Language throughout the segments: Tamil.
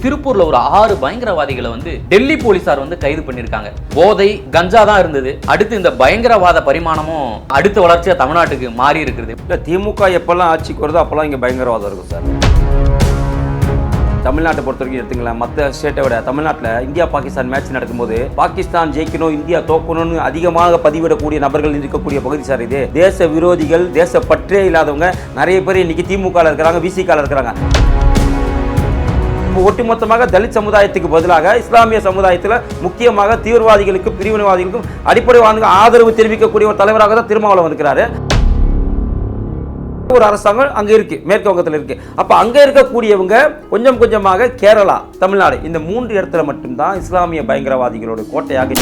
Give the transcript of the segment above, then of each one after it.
திருப்பூர்ல ஒரு 6 பயங்கரவாதிகளை டெல்லி போலீசார் கைது பண்ணிருக்காங்க. போதை கஞ்சா தான் இருந்தது. அடுத்து இந்த பயங்கரவாத பரிமாணமும் அடுத்த வளர்ச்சியா தமிழ்நாட்டுக்கு மாறி இருக்குது. இல்ல திமுக எப்பெல்லாம் ஆட்சிக்கு வருதோ அப்பெல்லாம் இங்க பயங்கரவாதம் இருக்கும் சார். தமிழ்நாட்டை பொறுத்த வரைக்கும் எடுத்துங்களேன், மற்ற ஸ்டேட்டை விட தமிழ்நாட்டில் இந்தியா பாகிஸ்தான் மேட்ச் நடக்கும்போது பாகிஸ்தான் ஜெயிக்கணும் இந்தியா தோக்கணும்னு அதிகமாக பதிவிடக்கூடிய நபர்கள் இருக்கக்கூடிய பகுதி சார் இது. தேச விரோதிகள், தேச பற்றே இல்லாதவங்க நிறைய பேர் இன்னைக்கு திமுக இருக்கிறாங்க, விசிக இருக்கிறாங்க. ஒட்டுமொத்தமாக தலித் சமுதாயத்துக்கு பதிலாக இஸ்லாமிய சமுதாயத்தில் முக்கியமாக தீவிரவாதிகளுக்கும் பிரிவினைவாதிகளுக்கும் அடிப்படைவாதிகளுக்கு ஆதரவு தெரிவிக்கக்கூடிய ஒரு தலைவராக தான் திருமாவளவன் இருக்கிறாரு. ஒரு அரசாங்கம் அங்க இருக்கு, மேற்கு வங்கத்தில் இருக்கு. அப்ப அங்க இருக்கக்கூடியவங்க கொஞ்சம் கொஞ்சமாக கேரளா, தமிழ்நாடு இந்த 3 இடத்துல மட்டும்தான் இஸ்லாமிய பயங்கரவாதிகளோட கோட்டையாக.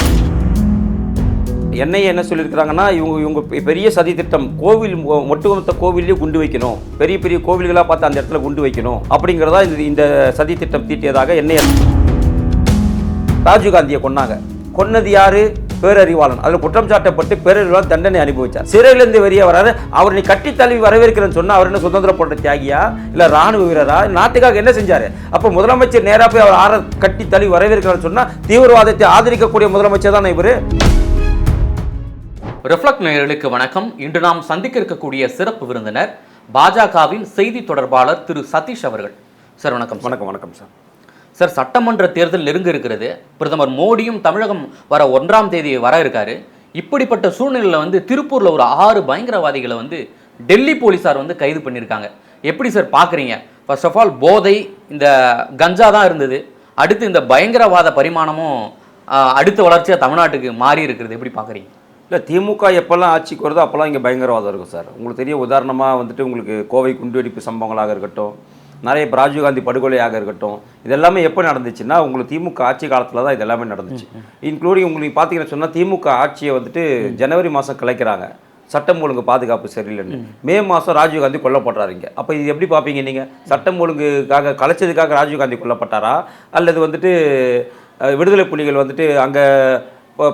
என்னைய என்ன சொல்லியிருக்கிறாங்கன்னா, இவங்க பெரிய சதி திட்டம், கோவில் ஒட்டுமொத்த கோவிலையும் குண்டு வைக்கணும், பெரிய பெரிய கோவில்களாக பார்த்து அந்த இடத்துல குண்டு வைக்கணும் அப்படிங்கிறதா இந்த சதி திட்டம் தீட்டியதாக என்னைய. ராஜீவ்காந்தியை கொன்னது யாரு? பேரறிவாளன். அதில் குற்றம் சாட்டப்பட்டு பேரறிவாளன் தண்டனை அனுபவிச்சார். சிறையிலிருந்து வெளியே வராது. அவர் நீ கட்டி தழுவி வரவேற்கிறேன்னு சொன்னா அவர் என்ன சுதந்திர போட்ட தியாகியா இல்ல ராணுவ வீரரா? நாட்டுக்காக என்ன செஞ்சாரு? அப்ப முதலமைச்சர் நேரா போய் அவர் கட்டி தழுவி வரவேற்கிறான்னு சொன்னா தீவிரவாதத்தை ஆதரிக்கக்கூடிய முதலமைச்சர் தான் இவரு. ரிஃப்ளெக்ட் நேயர்களுக்கு வணக்கம். இன்று நாம் சந்திக்க இருக்கக்கூடிய சிறப்பு விருந்தினர் பாஜகவின் செய்தி தொடர்பாளர் திரு சதீஷ் அவர்கள். சார் வணக்கம். வணக்கம். வணக்கம் சார். சார், சட்டமன்ற தேர்தல் நெருங்க இருக்கிறது. பிரதமர் மோடியும் தமிழகம் வர 1ஆம் தேதி வர இருக்காரு. இப்படிப்பட்ட சூழ்நிலையில் திருப்பூர்ல ஒரு 6 பயங்கரவாதிகளை டெல்லி போலீசார் கைது பண்ணியிருக்காங்க. எப்படி சார் பார்க்குறீங்க? ஃபர்ஸ்ட் ஆஃப் ஆல் போதை இந்த கஞ்சா தான் இருந்தது. அடுத்து இந்த பயங்கரவாத பரிமாணமும் அடுத்த வளர்ச்சியாக தமிழ்நாட்டுக்கு மாறி இருக்கிறது. எப்படி பார்க்குறீங்க? இல்லை திமுக எப்பெல்லாம் ஆட்சிக்கு வருதோ அப்போல்லாம் இங்கே பயங்கரவாதம் இருக்கும் சார். உங்களுக்கு தெரிய உதாரணமாக உங்களுக்கு கோவை குண்டுவெடிப்பு சம்பவங்களாக இருக்கட்டும், நிறைய ராஜீவ்காந்தி படுகொலையாக இருக்கட்டும், இதெல்லாமே எப்போ நடந்துச்சுன்னா உங்களுக்கு திமுக ஆட்சி காலத்தில் தான் இது எல்லாமே நடந்துச்சு. இன்க்ளூடிங் உங்களுக்கு பார்த்தீங்கன்னு சொன்னால் திமுக ஆட்சியை ஜனவரி மாதம் கலைக்கிறாங்க, சட்டம் ஒழுங்கு பாதுகாப்பு சரியில்லைன்னு. மே மாதம் ராஜீவ்காந்தி கொல்லப்படுறாருங்க. அப்போ இது எப்படி பார்ப்பீங்க நீங்கள்? சட்டம் ஒழுங்குக்காக கலைச்சதுக்காக ராஜீவ்காந்தி கொல்லப்பட்டாரா, அல்லது விடுதலை புலிகள் அங்கே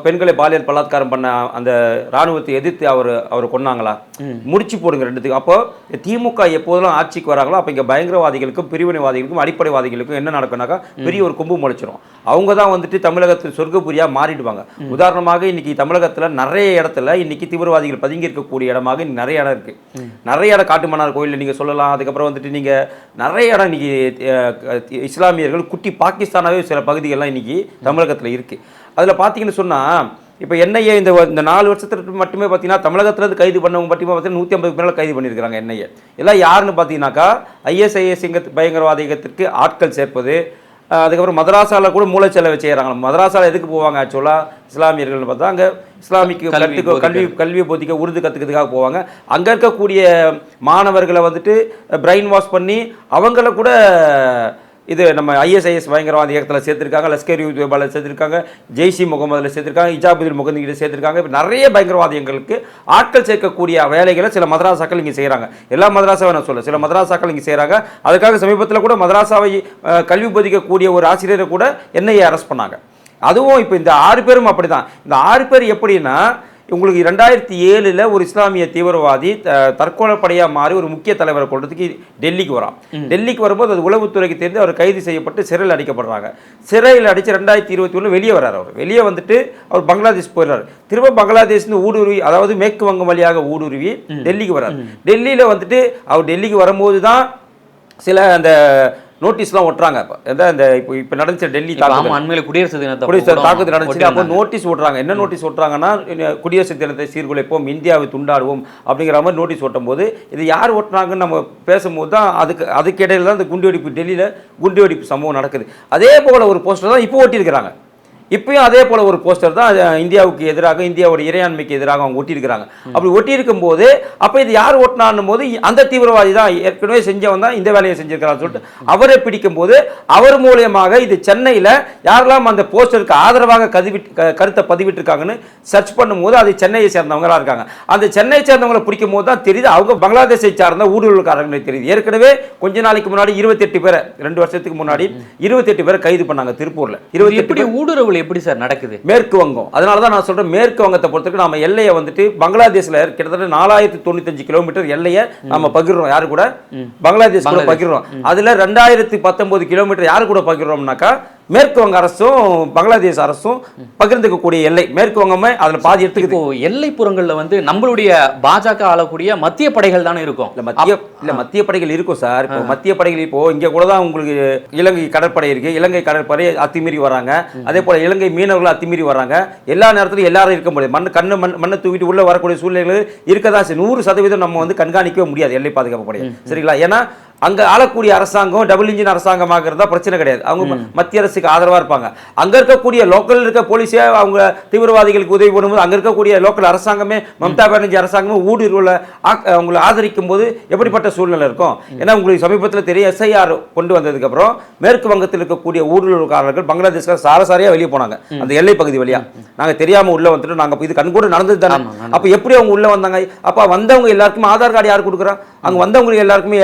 பெண்களை பாலியல் பலாத்காரம் பண்ண அந்த இராணுவத்தை எதிர்த்து அவர் கொன்னாங்களா? முடிச்சு போடுங்க ரெண்டுத்துக்கு. அப்போ திமுக எப்போதெல்லாம் ஆட்சிக்கு வராங்களோ அப்போ இங்கே பயங்கரவாதிகளுக்கும் பிரிவினைவாதிகளுக்கும் அடிப்படைவாதிகளுக்கும் என்ன நடக்கும்னாக்கா பெரிய ஒரு கொம்பு முளைச்சிரும். அவங்க தான் தமிழகத்தில் சொர்க்கபுரியாக மாறிடுவாங்க. உதாரணமாக இன்னைக்கு தமிழகத்தில் நிறைய இடத்துல இன்னைக்கு தீவிரவாதிகள் பதுங்கி இருக்கக்கூடிய இடமாக நிறைய இடம் இருக்கு. நிறைய இடம் காட்டுமன்னார் கோயிலில் நீங்கள் சொல்லலாம். அதுக்கப்புறம் நீங்கள் நிறைய இடம் இன்னைக்கு இஸ்லாமியர்கள் குட்டி பாகிஸ்தானாவே சில பகுதிகள்லாம் இன்னைக்கு தமிழகத்தில் இருக்கு. அதில் பார்த்தீங்கன்னு சொன்னால் இப்போ என்ஐஏ இந்த 4 வருஷத்துக்கு மட்டுமே பார்த்தீங்கன்னா தமிழகத்தில் கைது பண்ணவங்க மட்டுமே பார்த்தீங்கன்னா 150 பேரில் கைது பண்ணியிருக்கிறாங்க. என்ஐஏ எல்லாம் யாருன்னு பார்த்தீங்கன்னாக்கா ஐஎஸ்ஐஎஸ் பயங்கரவாதிகத்திற்கு ஆட்கள் சேர்ப்பது, அதுக்கப்புறம் மதராசாவில் கூட மூளைச்செலவை செய்கிறாங்க. மதராசாவில் எதுக்கு போவாங்க? ஆக்சுவலாக இஸ்லாமியர்கள்னு பார்த்தா அங்கே இஸ்லாமிக்கு கல்வியை போதிக்க உருது கற்றுக்கிறதுக்காக போவாங்க. அங்கே இருக்கக்கூடிய மாணவர்களை பிரெயின் வாஷ் பண்ணி அவங்கள கூட இது நம்ம ஐஎஸ்ஐஎஸ் பயங்கரவாத இயக்கத்தில் சேர்த்துருக்காங்க, லஷ்கர் யூபாவில் சேர்த்துருக்காங்க, ஜெய்ஷி முகமதில் சேர்த்துருக்காங்க, இஜாபுதீன் முகமது சேர்த்துருக்காங்க. இப்போ நிறைய பயங்கரவாதிகளுக்கு ஆட்கள் சேர்க்கக்கூடிய வேலைகளை சில மதராசாக்கள் இங்கே செய்கிறாங்க. எல்லா மதராசாவை நான் சொல்ல, சில மதராசாக்கள் இங்கே செய்கிறாங்க. அதுக்காக சமீபத்தில் கூட மதராசாவை கல்வி போதிக்கக்கூடிய ஒரு ஆசிரியரை கூட என்ஐஏ அரெஸ்ட் பண்ணாங்க. அதுவும் இப்போ இந்த 6 பேரும் அப்படி தான். இந்த 6 பேர் எப்படின்னா உங்களுக்கு 2007 ஒரு இஸ்லாமிய தீவிரவாதி தற்கொலைப்படையாக மாறி ஒரு முக்கிய தலைவரை கொள்றதுக்கு டெல்லிக்கு வரான். டெல்லிக்கு வரும்போது அது உளவுத்துறைக்கு தெரிந்து அவர் கைது செய்யப்பட்டு சிறையில் அடைக்கப்படுறாங்க. சிறையில் அடித்து 2021 வெளியே வர்றார். அவர் வெளியே அவர் பங்களாதேஷ் போயிடுறாரு. திரும்ப பங்களாதேஷ்னு ஊடுருவி, அதாவது மேற்கு வங்கம் வழியாக ஊடுருவி டெல்லிக்கு வர்றாரு. டெல்லியில் அவர் டெல்லிக்கு வரும்போது தான் சில அந்த நோட்டீஸ்லாம் ஒட்டுறாங்க. இப்போ நடந்துச்சு டெல்லி குடியரசு தாக்குதல் நடந்துச்சு. அப்போ நோட்டீஸ் ஓட்டுறாங்க. என்ன நோட்டீஸ் ஓட்டுறாங்கன்னா, குடியரசு தினத்தை சீர்குலைப்போம், இந்தியாவை துண்டாடுவோம் அப்படிங்கிற மாதிரி நோட்டீஸ் ஓட்டும் போது இது யார் ஓட்டுறாங்கன்னு நம்ம பேசும்போது தான் அதுக்கு இடையில தான் இந்த குண்டுவெடிப்பு, டெல்லியில் குண்டுவெடிப்பு சம்பவம் நடக்குது. அதே போல ஒரு போஸ்டர் தான் இப்போ ஓட்டியிருக்கிறாங்க. இப்பயும் அதே போல ஒரு போஸ்டர் தான் இந்தியாவுக்கு எதிராக, இந்தியாவோட இறையாண்மைக்கு எதிராக அவங்க ஒட்டியிருக்கிறாங்க. அப்படி ஒட்டியிருக்கும் போது அப்போ இது யார் ஓட்டினான்னு போது அந்த தீவிரவாதி தான் ஏற்கனவே செஞ்சவன் தான் இந்த வேலையை செஞ்சிருக்கிறான்னு சொல்லிட்டு அவரை பிடிக்கும் போது அவர் மூலியமாக இது சென்னையில் யாரெல்லாம் அந்த போஸ்டருக்கு ஆதரவாக கருத்தை பதிவிட்டிருக்காங்கன்னு சர்ச் பண்ணும்போது அது சென்னையை சேர்ந்தவங்களா இருக்காங்க. அந்த சென்னையை சேர்ந்தவங்களை பிடிக்கும் போது தான் தெரியுது அவங்க பங்களாதேஷை சார்ந்த ஊடுருவல்காரங்களுக்கு தெரியுது. ஏற்கனவே கொஞ்ச நாளைக்கு முன்னாடி 28 பேரை 2 வருஷத்துக்கு முன்னாடி 28 பேரை கைது பண்ணாங்க திருப்பூர்ல. 28 ஊடுருவல் சூழ்நிலைகள் எப்படி சார் நடக்குது? மேற்கு வங்கம், அதனால தான் நான் சொல்றேன், மேற்கு வங்கத்தை பொறுத்தவரைக்கும் நம்ம எல்லையை வந்துட்டு பங்களாதேஷ்ல கிட்டத்தட்ட 4095 கிலோமீட்டர் எல்லையை நம்ம பகிர்றோம். யாரு கூட? பங்களாதேஷ் கூட பகிர்றோம். அதுல 2019 கிலோமீட்டர் யாரு கூட பகிர்றோம்னாக்கா மேற்கு வங்க அரசும் பங்களாதேஷ் அரசும் பகிர்ந்துக்கக்கூடிய எல்லை மேற்கு வங்கமே அதுல பாதி எடுத்துக்குது. இப்போ எல்லைப்புறங்கள்ல வந்து நம்மளுடைய பாஜக ஆளக்கூடிய மத்திய படைகள் தானே இருக்கும். மத்திய படைகள் இருக்கும் சார். இப்போ மத்திய படைகள் இப்போ இங்க கூட தான் உங்களுக்கு இலங்கை கடற்படை இருக்கு. இலங்கை கடற்படை அத்துமீறி வராங்க. அதே போல இலங்கை மீனவர்கள் அத்துமீறி வராங்க. எல்லா நேரத்திலும் எல்லாரும் இருக்க முடியாது. மண்ணை தூக்கிட்டு உள்ள வரக்கூடிய சூழ்நிலைகள் இருக்கதான் 100% நம்ம வந்து கண்காணிக்கவே முடியாது எல்லை பாதுகாப்பு படை. சரிங்களா? ஏன்னா அங்க ஆளக்கூடிய அரசாங்கம் டபுள் இன்ஜின் அரசாங்கமாக இருந்தா பிரச்சனை கிடையாது. அவங்க மத்திய அரசுக்கு ஆதரவா இருப்பாங்க. அங்க இருக்கக்கூடிய லோக்கல் இருக்க போலீஸே அவங்க தீவிரவாதிகளுக்கு உதவி பண்ணும்போது அங்க இருக்கக்கூடிய லோக்கல் அரசாங்கமே மம்தா பானர்ஜி அரசாங்கமே ஊடுருவல அவங்களை ஆதரிக்கும் போது எப்படிப்பட்ட சூழ்நிலை இருக்கும்? ஏன்னா உங்களுக்கு சமீபத்தில் தெரியும், எஸ்ஐஆர் கொண்டு வந்ததுக்கு அப்புறம் மேற்கு வங்கத்தில் இருக்கக்கூடிய ஊடுருவல்காரர்கள் பங்களாதேஷ்ல சாரசாரியா வெளியே போனாங்க. அந்த எல்லை பகுதி வழியா நாங்க தெரியாம உள்ள வந்துட்டு நாங்க இது கண்கூட நடந்தது தானே. அப்ப எப்படி அவங்க உள்ள வந்தாங்க? அப்ப வந்தவங்க எல்லாருக்குமே ஆதார் கார்டு யார் கொடுக்குறா? அங்க வந்தவங்களுக்கு எல்லாருக்குமே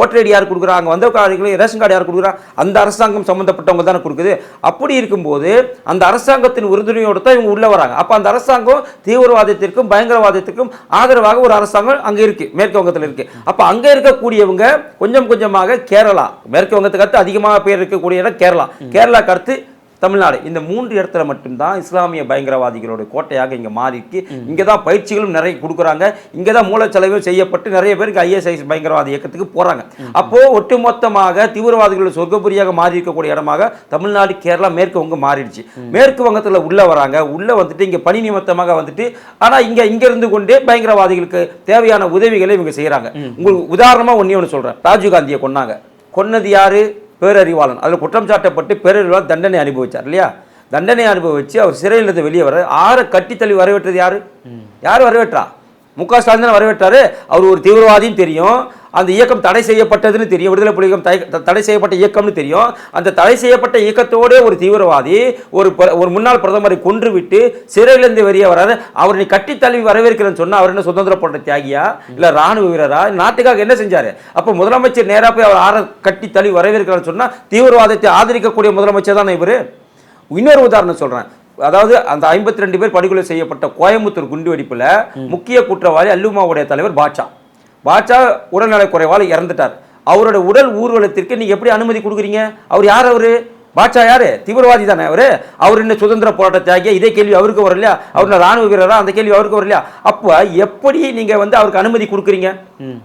ஓட்டர் ஐடி யார் கொடுக்குறா? அங்க வந்தவங்களுக்கு ரேஷன் கார்டு யார் கொடுக்குறா? அந்த அரசாங்கம் சம்பந்தப்பட்டவங்க தானே கொடுக்குது. அப்படி இருக்கும்போது அந்த அரசாங்கத்தின் உறுதுணையோடு தான் இவங்க உள்ள வராங்க. அப்ப அந்த அரசாங்கம் தீவிரவாதத்திற்கும் பயங்கரவாதத்திற்கும் ஆதரவாக ஒரு அரசாங்கம் அங்க இருக்கு, மேற்கு வங்கத்தில் இருக்கு. அப்ப அங்க இருக்கக்கூடியவங்க கொஞ்சம் கொஞ்சமாக கேரளா, மேற்கு வங்கத்துக்கு அடுத்து அதிகமாக பேர் இருக்கக்கூடிய இடம் கேரளா, கேரளாக்கு அடுத்து தமிழ்நாடு, இந்த 3 இடத்துல மட்டும்தான் இஸ்லாமிய பயங்கரவாதிகளோட கோட்டையாக இங்க மாறிக்கு. இங்க தான் பயிற்சிகளும் நிறைய கொடுக்குறாங்க. இங்க தான் மூலச்செலவு செய்யப்பட்டு நிறைய பேருக்கு ஐஎஸ்ஐஎஸ் பயங்கரவாத இயக்கத்துக்கு போறாங்க. அப்போ ஒட்டுமொத்தமாக தீவிரவாதிகளோட சொர்க்கபுரியாக மாறி இருக்கக்கூடிய இடமாக தமிழ்நாடு, கேரளா, மேற்கு வங்கம் மாறிடுச்சு. மேற்கு வங்கத்துல உள்ள வராங்க. உள்ள வந்துட்டு இங்க பணி நிமித்தமாக வந்துட்டு, ஆனா இங்க இருந்து கொண்டே பயங்கரவாதிகளுக்கு தேவையான உதவிகளை இவங்க செய்யறாங்க. உங்களுக்கு உதாரணமா ஒண்ணு சொல்றேன். ராஜீவ்காந்தியை கொன்னது யாரு? பேரறிவாளன். அதில் குற்றம் சாட்டப்பட்டு பேரறிவாளன் தண்டனை அனுபவிச்சார் இல்லையா? தண்டனை அனுபவிச்சு அவர் சிறையிலிருந்து வெளியே வர 6 கட்டித்தள்ளி வரவேற்றது யாரு? யார் வரவேற்றா? முக ஸ்டாலின் வரவேற்றாரு. அவர் ஒரு தீவிரவாதின்னு தெரியும், அந்த இயக்கம் தடை செய்யப்பட்டதுன்னு தெரியும், விடுதலை புலி இயக்கம் தடை செய்யப்பட்ட இயக்கம்னு தெரியும். அந்த தடை செய்யப்பட்ட இயக்கத்தோட ஒரு தீவிரவாதி ஒரு முன்னாள் பிரதமரை கொன்று விட்டு சிறையிலிருந்து வெளியே வராது. அவர் நீ கட்டி தள்ளி வரவேற்கிறேன்னு சொன்னா அவர் என்ன சுதந்திர போட்ட தியாகியா இல்ல ராணுவ வீரரா? நாட்டுக்காக என்ன செஞ்சாரு? அப்ப முதலமைச்சர் நேரா போய் அவர் 6 கட்டி தள்ளி வரவேற்கிறான்னு சொன்னா தீவிரவாதத்தை ஆதரிக்கக்கூடிய முதலமைச்சர் தானே இவரு. இன்னொரு உதாரணம் சொல்றேன். அதாவது அந்த 52 பேர் படுகொலை செய்யப்பட்ட கோயம்புத்தூர் குண்டுவெடிப்புல முக்கிய குற்றவாளி அல்லுமாவுடைய தலைவர் பாட்சா உடல்நல குறைவால் இறந்துட்டார். அவரோட உடல் ஊர்வலத்திற்கு நீங்க எப்படி அனுமதி கொடுக்குறீங்க? அவர் யார்? அவரு பாட்சா யாரு? தீவிரவாதி தானே அவரு. அவர் என்ன சுதந்திர போராட்ட தியாகியா? இதே கேள்வி அவருக்கு வரலையா? அவர் ராணுவ வீரரா? அந்த கேள்வி அவருக்கு வரலையா? அப்ப எப்படி நீங்க வந்து அவருக்கு அனுமதி கொடுக்குறீங்க?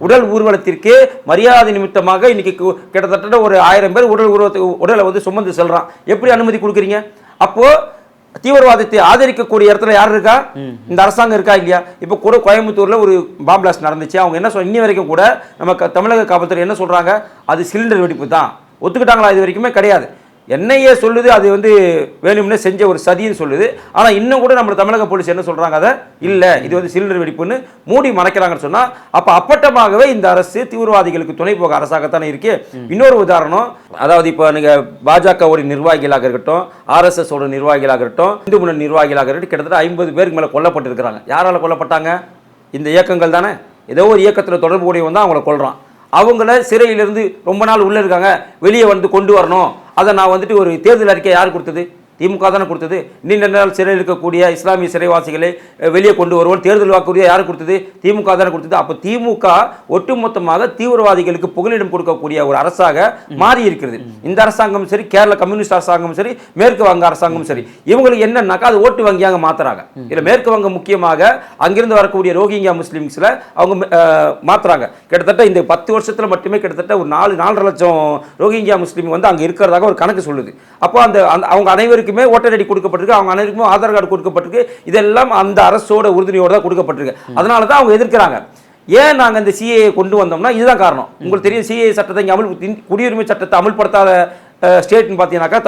உடல் ஊர்வலத்திற்கு மரியாதை நிமித்தமாக இன்னைக்கு கிட்டத்தட்ட ஒரு 1000 பேர் உடலை வந்து சுமந்து செல்றான். எப்படி அனுமதி கொடுக்குறீங்க? அப்போ தீவிரவாதத்தை ஆதரிக்கக்கூடிய இடத்துல யார் இருக்கா? இந்த அரசாங்கம் இருக்கா இல்லையா? இப்போ கூட கோயம்புத்தூர்ல ஒரு பாம் பிளாஸ்ட் நடந்துச்சு. அவங்க என்ன இன்னி வரைக்கும் கூட நம்ம தமிழக காவல்துறை என்ன சொல்றாங்க? அது சிலிண்டர் வெடிப்பு தான். ஒத்துக்கிட்டாங்களா? இது வரைக்குமே கிடையாது. என்ஐஏ சொல்லுது அது வந்து வேணும்னே செஞ்ச ஒரு சதின்னு சொல்லுது. ஆனா இன்னும் கூட நம்ம தமிழக போலீஸ் என்ன சொல்றாங்க? அதை இல்ல இது வந்து சிலிண்டர் வெடிப்புன்னு மூடி மறைக்கிறாங்கன்னு சொன்னா அப்ப அப்பட்டமாகவே இந்த அரசு தீவிரவாதிகளுக்கு துணை போக அரசாகத்தானே இருக்கு. இன்னொரு உதாரணம், அதாவது இப்போ நீங்க பாஜகவுடைய நிர்வாகிகளாக இருக்கட்டும், RSS ஓட நிர்வாகிகளாக இருக்கட்டும், இந்து முன்னணி நிர்வாகிகளாக இருக்கட்டும், கிட்டத்தட்ட 50 பேருக்கு மேல கொல்லப்பட்டு இருக்கிறாங்க. யாரால கொல்லப்பட்டாங்க? இந்த இயக்கங்கள் தானே. ஏதோ ஒரு இயக்கத்தில் தொடர்பு கூடியவன் தான் அவங்களை கொல்றான். அவங்கள சிறையிலிருந்து ரொம்ப நாள் உள்ள இருக்காங்க, வெளியே வந்து கொண்டு வரணும். அதை நான் வந்துட்டு ஒரு தேர்தல் அறிக்கை யார் கொடுத்தது? திமுக தானே கொடுத்தது. நீண்ட நாள் சிறையில் இருக்கக்கூடிய இஸ்லாமிய சிறைவாசிகளை வெளியே கொண்டு வருவோம் தேர்தல் வாக்குறுதியை யார் கொடுத்தது? திமுக தானே கொடுத்தது. அப்போ திமுக ஒட்டுமொத்தமாக தீவிரவாதிகளுக்கு புகலிடம் கொடுக்கக்கூடிய ஒரு அரசாக மாறி இருக்கிறது. இந்த அரசாங்கம் சரி, கேரள கம்யூனிஸ்ட் அரசாங்கம் சரி, மேற்கு வங்க அரசாங்கம் சரி, இவங்களுக்கு என்னன்னாக்கா அது ஓட்டு வங்கியாக மாத்துறாங்க. இல்லை மேற்கு வங்கம் முக்கியமாக அங்கிருந்து வரக்கூடிய ரோஹிங்கியா முஸ்லிம்ஸ்ல அவங்க மாத்துறாங்க. கிட்டத்தட்ட இந்த 10 வருஷத்துல மட்டுமே கிட்டத்தட்ட ஒரு 4.5 லட்சம் ரோஹிங்கியா முஸ்லீம் வந்து அங்க இருக்கிறதாக ஒரு கணக்கு சொல்லுது. அப்போ அந்த அவங்க அனைவருக்குமே ஓட்டர் ஐடி கொடுக்கப்பட்டிருக்கு, அவங்க அனைவருக்குமே ஆதார் கார்டு கொடுக்கப்பட்டிருக்கு. இதெல்லாம் அந்த அரசோட உறுதுணையோட தான் கொடுக்கப்பட்டிருக்கு. அதனால தான் அவங்க எதிர்க்கிறாங்க. ஏன் நாங்க இந்த சிஏஏ கொண்டு வந்தோம்னா இதுதான் காரணம். உங்களுக்கு தெரியும், சிஏஏ சட்டத்தை குடியுரிமை சட்டத்தை அமல்படுத்தாத ஸ்டேட்னு பார்த்தீங்கன்னாக்கா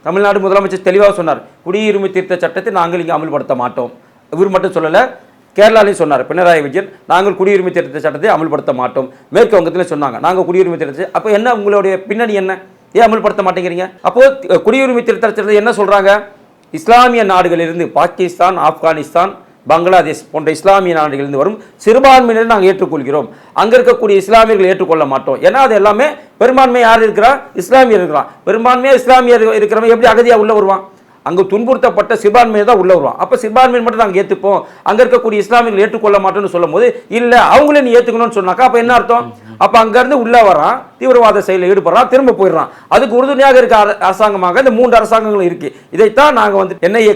தமிழ்நாடு முதலமைச்சர் தெளிவாக சொன்னார், குடியுரிமை திருத்த சட்டத்தை நாங்கள் இங்கே அமல்படுத்த மாட்டோம். இவர் மட்டும் சொல்லலை, கேரளாலையும் சொன்னார் பினராயி விஜயன், நாங்கள் குடியுரிமை திருத்த சட்டத்தை அமல்படுத்த மாட்டோம். மேற்கு வங்கத்திலே சொன்னாங்க நாங்கள் குடியுரிமை திருத்த. அப்போ என்ன உங்களுடைய பின்னணி என்ன? ஏன் அமல்படுத்த மாட்டேங்கிறீங்க? அப்போ குடியுரிமை திருத்த சட்டத்தை என்ன சொல்றாங்க? இஸ்லாமிய நாடுகளிலிருந்து பாகிஸ்தான், ஆப்கானிஸ்தான், பங்களாதேஷ் போன்ற இஸ்லாமிய நாடுகளிலிருந்து வரும் சிறுபான்மையினர் நாங்கள் ஏற்றுக்கொள்கிறோம், அங்க இருக்கக்கூடிய இஸ்லாமியர்கள் ஏற்றுக்கொள்ள மாட்டோம். ஏன்னா அது எல்லாமே பெரும்பான்மை யார் இருக்கிறா? இஸ்லாமியர் இருக்கிறான். பெரும்பான்மையா இஸ்லாமியர் இருக்கிறவங்க எப்படி அகதியா உள்ள வருவான்? அங்கே துன்புறுத்தப்பட்ட சிறுபான்மையை தான் உள்ள வருவான். அப்போ சிறுபான்மையை மட்டும் நாங்கள் ஏற்றுப்போம், அங்கே இருக்கக்கூடிய இஸ்லாமியர்கள் ஏற்றுக்கொள்ள மாட்டோம்னு சொல்லும் போது இல்லை அவங்களே நீ ஏற்றுக்கணும்னு சொன்னாக்கா அப்போ என்ன அர்த்தம்? அப்போ அங்கேருந்து உள்ளே வரான், தீவிரவாத செயலில் ஈடுபடுறான், திரும்ப போயிடுறான். அதுக்கு உறுதுணையாக இருக்க அரசாங்கமாக இந்த 3 அரசாங்கங்களும் இருக்கு. இதைத்தான் நாங்கள் வந்து என்ஐஏ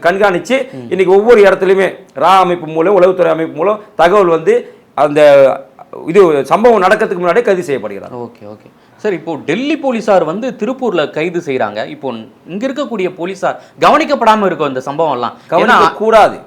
கண்காணித்து இன்னைக்கு ஒவ்வொரு இடத்துலையுமே அமைப்பு மூலம், உளவுத்துறை அமைப்பு மூலம் தகவல் வந்து அந்த இது சம்பவம் நடக்கிறதுக்கு முன்னாடியே கைது செய்யப்படுகிறார். Okay okay sir. இப்போ டெல்லி போலீசார் வந்து திருப்பூர்ல கைது செய்யறாங்க. இப்போ இங்க இருக்கக்கூடிய போலீசார் கவனிக்கப்படாம இருக்கும் இந்த சம்பவம் எல்லாம், கவனிக்க கூடாது.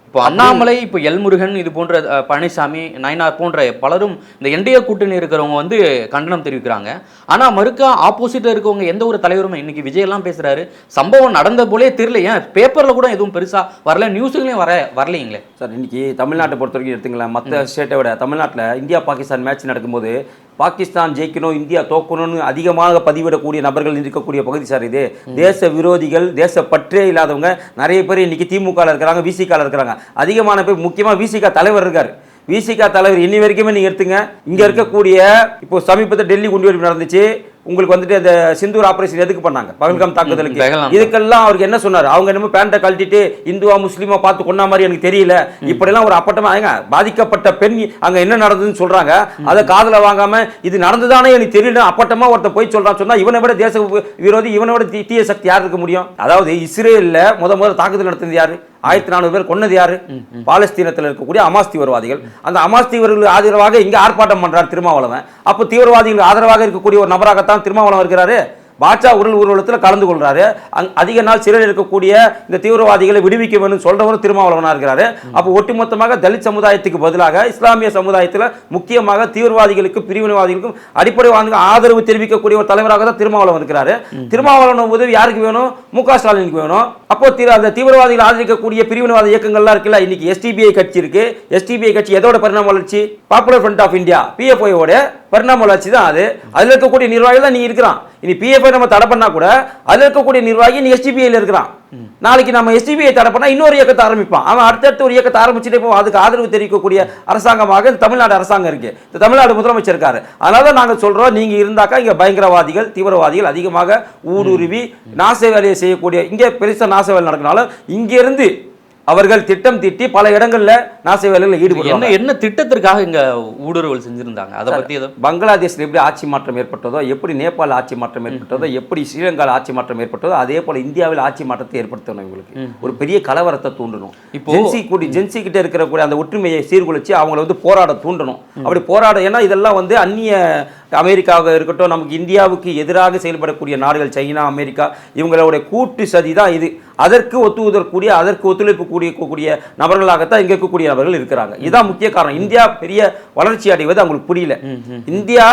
இப்போ அண்ணாமலை, இப்போ எல்முருகன், இது போன்ற பழனிசாமி, நயினார் போன்ற பலரும் இந்த என்டிஏ கூட்டணி இருக்கிறவங்க வந்து கண்டனம் தெரிவிக்கிறாங்க. ஆனா மறுக்க ஆப்போசிட்ல இருக்கவங்க எந்த ஒரு தலைவருமே, இன்னைக்கு விஜய் எல்லாம் பேசுறாரு, சம்பவம் நடந்த போலே தெரியல, ஏன் பேப்பர்ல கூட எதுவும் பெருசா வரல, நியூஸ்லயும் வரலைங்களே சார். இன்னைக்கு தமிழ்நாட்டை பொறுத்த வரைக்கும் எடுத்துங்களேன், மற்ற ஸ்டேட்டை விட தமிழ்நாட்டில் இந்தியா பாகிஸ்தான் மேட்ச் நடக்கும்போது பாகிஸ்தான் ஜெயிக்கணும், இந்தியா தோக்கணும்னு அதிகமாக பதிவிடக்கூடிய நபர்கள் இருக்கக்கூடிய பகுதி சார் இது. தேச விரோதிகள், தேச பற்றே இல்லாதவங்க நிறைய பேர் இன்னைக்கு திமுக இருக்கிறாங்க, விசிக இருக்கிறாங்க. அதிகமான பேர், முக்கியமாக விசிக தலைவர் இருக்கார். விசிக தலைவர் இன்னி வரைக்குமே நீங்க எடுத்துங்க, இங்க இருக்கக்கூடிய இப்போ சமீபத்தில் டெல்லி குண்டுவெடிப்பு நடந்துச்சு, உங்களுக்கு வந்துட்டு அந்த சிந்தூர் ஆபரேஷன் எதுக்கு பண்ணாங்க? பகல்காம் தாக்குதலுக்கு. இதுக்கெல்லாம் அவருக்கு என்ன சொன்னார்? அவங்க என்னமோ பேண்ட்டை கழட்டிட்டு இந்துவா முஸ்லீமா பார்த்து கொண்டா மாதிரி எனக்கு தெரியல, இப்படிலாம் ஒரு அப்பட்டமா பாதிக்கப்பட்ட பெண் அங்க என்ன நடந்ததுன்னு சொல்றாங்க. அதை காதுல வாங்காம இது நடந்ததானே எனக்கு தெரியல அப்பட்டமா ஒருத்தர் போய் சொல்றான்னு சொன்னா இவனை விட தேச விரோதி, இவனை விட தீய சக்தி யார் இருக்க முடியும்? அதாவது இஸ்ரேல்ல முதல்ல தாக்குதல் நடத்தினது யாரு? 1400 பேர் கொன்னது யாரு? பாலஸ்தீனத்தில் இருக்கக்கூடிய அமாஸ் தீவிரவாதிகள். அந்த அமாஸ் தீவிரவாதிகளுக்கு ஆதரவாக இங்க ஆர்ப்பாட்டம் பண்றார் திருமாவளவன். அப்போ தீவிரவாதிகளுக்கு ஆதரவாக இருக்கக்கூடிய ஒரு நபராகத்தான் திருமாவளவன் இருக்கிறாரு. பாட்சா உடல் ஊர்வலத்தில் கலந்து கொள்றாரு. அதிக நாள் சிறையில் இருக்கக்கூடிய இந்த தீவிரவாதிகளை விடுவிக்க வேண்டும் சொல்றவரும் திருமாவளவனா இருக்கிறாரு. அப்போ ஒட்டுமொத்தமாக தலித் சமுதாயத்துக்கு பதிலாக இஸ்லாமிய சமுதாயத்தில் முக்கியமாக தீவிரவாதிகளுக்கு, பிரிவினைவாதிகளுக்கும் அடிப்படை ஆதரவு தெரிவிக்கக்கூடிய ஒரு தலைவராக தான் திருமாவளவன் இருக்கிறாரு. திருமாவளவன் உதவி யாருக்கு வேணும்? மு.க. ஸ்டாலினுக்கு வேணும். அப்போ அந்த தீவிரவாதிகள் ஆதரிக்கக்கூடிய பிரிவினைவாத இயக்கங்கள்லாம் இருக்குல்ல, இன்னைக்கு எஸ்டிபிஐ கட்சி இருக்கு. எஸ்டிபிஐ கட்சி எதோட பரிணாம வளர்ச்சி? பாப்புலர் ஃப்ரண்ட் ஆஃப் இந்தியா, பிஎஃப்ஐயோட பரிணாம வளர்ச்சி தான் அது. அதில் இருக்கக்கூடிய நிர்வாகிகள் தான் நீ இருக்கிறான். இனி பிஎஃப்ஐ நம்ம தடை பண்ணா கூட அதில் இருக்கக்கூடிய நிர்வாகி நீ எஸ்டிபிஐல இருக்கிறான். நாளைக்கு நம்ம எஸ்டிபிஐ தடை பண்ணா இன்னொரு இயக்கத்தை ஆரம்பிப்பான். அவன் அடுத்தடுத்து ஒரு இயக்கத்தை ஆரம்பிச்சுட்டே போவோம். அதுக்கு ஆதரவு தெரிவிக்கக்கூடிய அரசாங்கமாக இந்த தமிழ்நாடு அரசாங்கம் இருக்கு, இந்த தமிழ்நாடு முதலமைச்சர் இருக்காரு. அதனால நாங்க சொல்றோம், நீங்க இருந்தாக்கா இங்க பயங்கரவாதிகள், தீவிரவாதிகள் அதிகமாக ஊடுருவி நாச வேலையை செய்யக்கூடிய, இங்கே பெருசா நாச வேலை நடக்கனாலும் இங்க இருந்து அவர்கள் திட்டம் தீட்டி பல இடங்கள்ல நாச வேலைகளில் ஈடுபடுவாங்க. என்ன திட்டத்திற்காக இங்க ஊடுருவல் செஞ்சிருந்தாங்க? அதை பத்தி பங்களாதேஷ்ல எப்படி ஆட்சி மாற்றம் ஏற்பட்டதோ, எப்படி நேபாள் ஆட்சி மாற்றம் ஏற்பட்டதோ, எப்படி ஸ்ரீலங்காவில் ஆட்சி மாற்றம் ஏற்பட்டதோ, அதே போல இந்தியாவில் ஆட்சி மாற்றத்தை ஏற்படுத்தணும். இவங்களுக்கு ஒரு பெரிய கலவரத்தை தூண்டணும். இப்போ ஜென்சி கிட்ட இருக்கிற அந்த ஒற்றுமையை சீர்குலைச்சு அவங்களை வந்து போராட தூண்டணும். அப்படி போராட, ஏன்னா இதெல்லாம் வந்து அந்நிய அமெரிக்காவாக இருக்கட்டும், நமக்கு இந்தியாவுக்கு எதிராக செயல்படக்கூடிய நாடுகள் சைனா, அமெரிக்கா, இவங்களுடைய கூட்டு சதி தான் இது. அதற்கு ஒத்துழைக்கக்கூடிய, அதற்கு ஒத்துழைப்பு கூடிய நபர்களாகத்தான் இங்க இருக்கக்கூடிய நபர்கள் இருக்கிறாங்க. இதுதான் முக்கிய காரணம். இந்தியா பெரிய வளர்ச்சி அடைவது அவங்களுக்கு புரியல. இந்தியா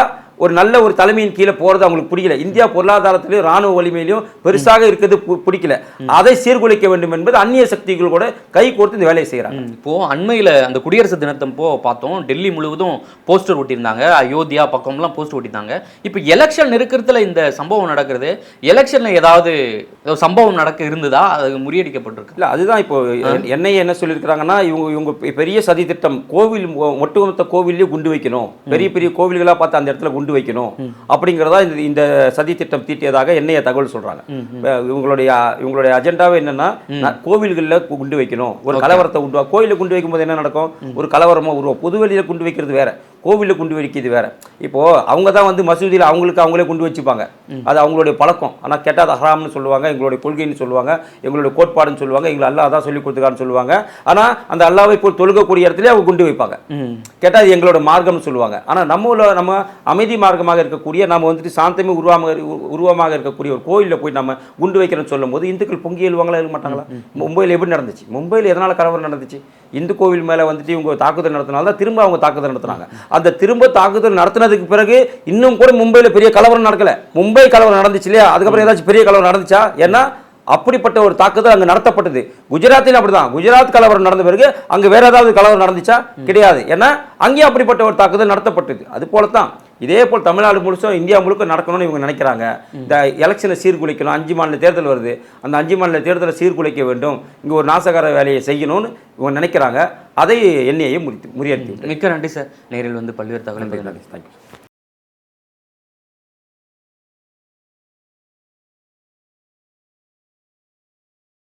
ஒரு நல்ல ஒரு தலைமையின் கீழே போறது அவங்களுக்கு பிடிக்கல. இந்தியா பொருளாதாரத்திலையும் ராணுவ வலிமையிலையும் பெருசாக இருக்கிறது பிடிக்கல. அதை சீர்குலைக்க வேண்டும் என்பது அந்நிய சக்திகள் கூட கை கோர்த்து இந்த வேலையை செய்யறாங்க. இப்போ அண்மையில அந்த குடியரசு தினத்தப்போ பார்த்தோம், டெல்லி முழுவதும் போஸ்டர் ஒட்டியிருந்தாங்க, அயோத்தியா பக்கம்லாம் போஸ்டர் ஒட்டியிருந்தாங்க. இப்போ எலெக்ஷன் இருக்கிறதுல இந்த சம்பவம் நடக்கிறது, எலெக்ஷன்ல ஏதாவது சம்பவம் நடக்க இருந்ததா? அது முறியடிக்கப்பட்டிருக்கு. இல்ல, அதுதான் இப்போ என்ஐஏ என்ன சொல்லியிருக்கிறாங்கன்னா, இவங்க பெரிய சதி திட்டம், கோவில் ஒட்டுமொத்த கோவிலையும் குண்டு வைக்கணும், பெரிய பெரிய கோவில்களா பார்த்து அந்த இடத்துல குண்டு வைக்கணும் அப்படிங்கறதா இந்த சதி திட்டம் தீட்டியதாக என்னைய தகவல் சொல்றாங்க. இவங்களுடைய அஜெண்டாவே என்னன்னா, கோவில்கள்ல குண்டு வைக்கணும், ஒரு கலவரத்தை உருவா. கோயில குண்டு வைக்கும் போது என்ன நடக்கும்? ஒரு கலவரமா உருவா. பொதுவெளியில குண்டு வைக்கிறது வேற, கோவிலில் குண்டு வைக்கிறது வேற. இப்போ அவங்க தான் வந்து மசூதியில் அவங்களே குண்டு வச்சுப்பாங்க, அது அவங்களுடைய பழக்கம். ஆனால் கேட்டால் அது ஹராம்னு சொல்லுவாங்க, எங்களுடைய கொள்கைன்னு சொல்லுவாங்க, எங்களுடைய கோட்பாடுன்னு சொல்லுவாங்க, எங்களை அல்லா தான் சொல்லி கொடுத்துக்கான்னு சொல்லுவாங்க. ஆனால் அந்த அல்லாவை போய் தொழுகக்கூடிய இடத்துல அவங்க குண்டு வைப்பாங்க. கேட்டால் அது எங்களோட மார்க்கம்னு சொல்லுவாங்க. ஆனால் நம்ம அமைதி மார்க்கமாக இருக்கக்கூடிய, நம்ம வந்துட்டு சாந்தமே உருவமாக இருக்கக்கூடிய ஒரு கோயிலில் போய் நம்ம குண்டு வைக்கிறோன்னு சொல்லும் போது இந்துக்கள் பொங்கி எழுவாங்களா எழுத மாட்டாங்களா? மும்பையில் எப்படி நடந்துச்சு? மும்பையில் எதனால் கலவரம் நடந்துச்சு? இந்து கோவில் மேலே வந்துட்டு இவங்க தாக்குதல் நடத்தினால தான் திரும்ப அவங்க தாக்குதல் நடத்தினாங்க. அந்த திரும்ப தாக்குதல் நடத்தினதுக்கு பிறகு இன்னும் கூட மும்பையில் பெரிய கலவரம் நடக்கல. மும்பை கலவரம் நடந்துச்சு இல்லையா, அதுக்கப்புறம் ஏதாச்சும் பெரிய கலவரம் நடந்துச்சா? ஏன்னா அப்படிப்பட்ட ஒரு தாக்குதல் அங்கே நடத்தப்பட்டது. குஜராத்தில் அப்படிதான். குஜராத் கலவரம் நடந்த பிறகு அங்கே வேற ஏதாவது கலவரம் நடந்துச்சா? கிடையாது. ஏன்னா அங்கேயும் அப்படிப்பட்ட ஒரு தாக்குதல் நடத்தப்பட்டது. அது போலத்தான் இதே போல் தமிழ்நாடு முழுசும் இந்தியா முழுக்க நடக்கணும்னு இவங்க நினைக்கிறாங்க. இந்த எலெக்ஷனை சீர்குலைக்கணும், 5 மாநில தேர்தல் வருது, அந்த 5 மாநில தேர்தலை சீர்குலைக்க வேண்டும், இங்கே ஒரு நாசகார வேலையை செய்யணும்னு இவங்க நினைக்கிறாங்க. அதை என்ஐஏ முறியடித்து. மிக்க நன்றி சார், நேரில் வந்து பல்வேறு தகவல். தேங்க்யூ.